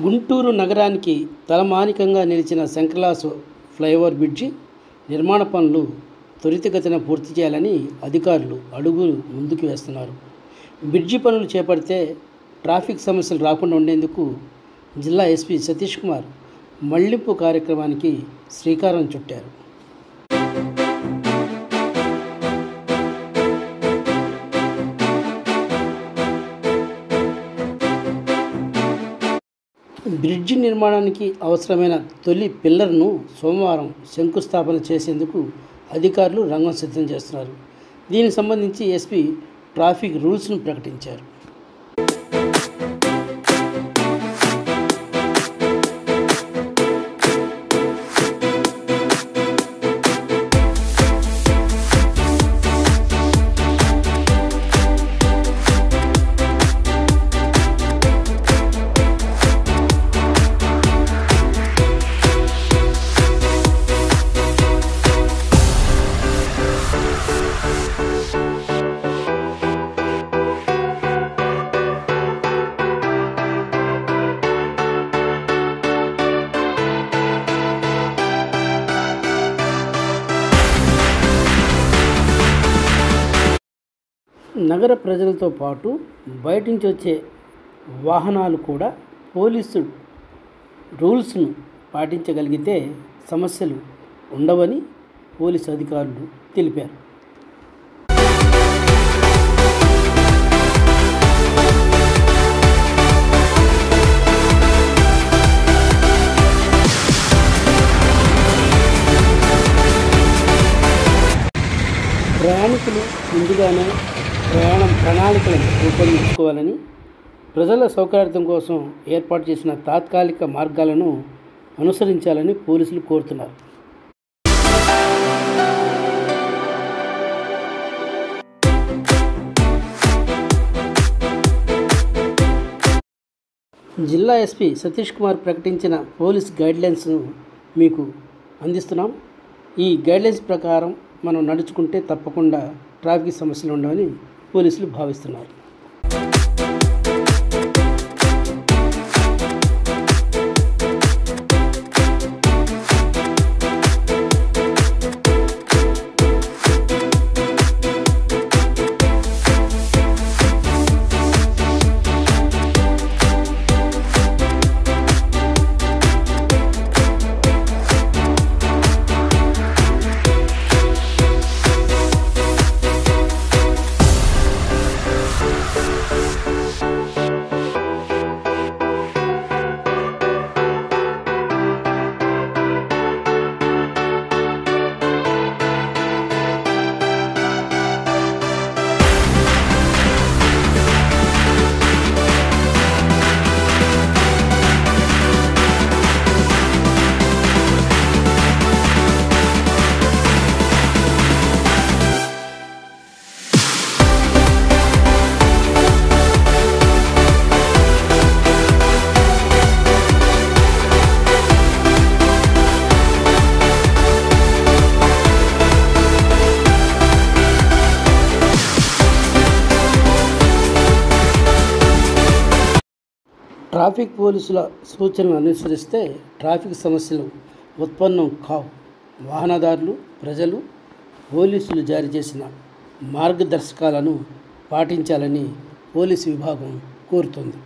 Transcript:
గుంటూరు నగరానికి తలమానికంగా నిలిచిన శంకర్లాస్ ఫ్లైఓవర్ బ్రిడ్జి నిర్మాణ పనులు త్వరితగతిన పూర్తి చేయాలని అధికారులు అడుగులు ముందుకు వేస్తున్నారు. బ్రిడ్జి పనులు చేపడితే ట్రాఫిక్ సమస్యలు రాకుండా ఉండేందుకు జిల్లా ఎస్పీ సతీష్ కుమార్ మళ్లింపు కార్యక్రమానికి శ్రీకారం చుట్టారు. బ్రిడ్జి నిర్మాణానికి అవసరమైన తొలి పిల్లర్ను సోమవారం శంకుస్థాపన చేసేందుకు అధికారులు రంగం సిద్ధం చేస్తున్నారు. దీనికి సంబంధించి ఎస్పీ ట్రాఫిక్ రూల్స్ను ప్రకటించారు. నగర ప్రజలతో పాటు బయట నుంచి వచ్చే వాహనాలు కూడా పోలీసు రూల్స్ను పాటించగలిగితే సమస్యలు ఉండవని పోలీసు అధికారులు తెలిపారు. ప్రయాణికులు ముందుగానే ప్రయాణ ప్రణాళికలను రూపొందించుకోవాలని, ప్రజల సౌకర్యార్థం కోసం ఏర్పాటు చేసిన తాత్కాలిక మార్గాలను అనుసరించాలని పోలీసులు కోరుతున్నారు. జిల్లా ఎస్పీ సతీష్ కుమార్ ప్రకటించిన పోలీస్ గైడ్లైన్స్ను మీకు అందిస్తున్నాం. ఈ గైడ్లైన్స్ ప్రకారం మనం నడుచుకుంటే తప్పకుండా ట్రాఫిక్ సమస్యలు ఉండవని పోలీసులు భావిస్తున్నారు. ట్రాఫిక్ పోలీసుల సూచనలు అనుసరిస్తే ట్రాఫిక్ సమస్యలు ఉత్పన్నం కావు. వాహనదారులు, ప్రజలు పోలీసులు జారీ చేసిన మార్గదర్శకాలను పాటించాలని పోలీసు విభాగం కోరుతుంది.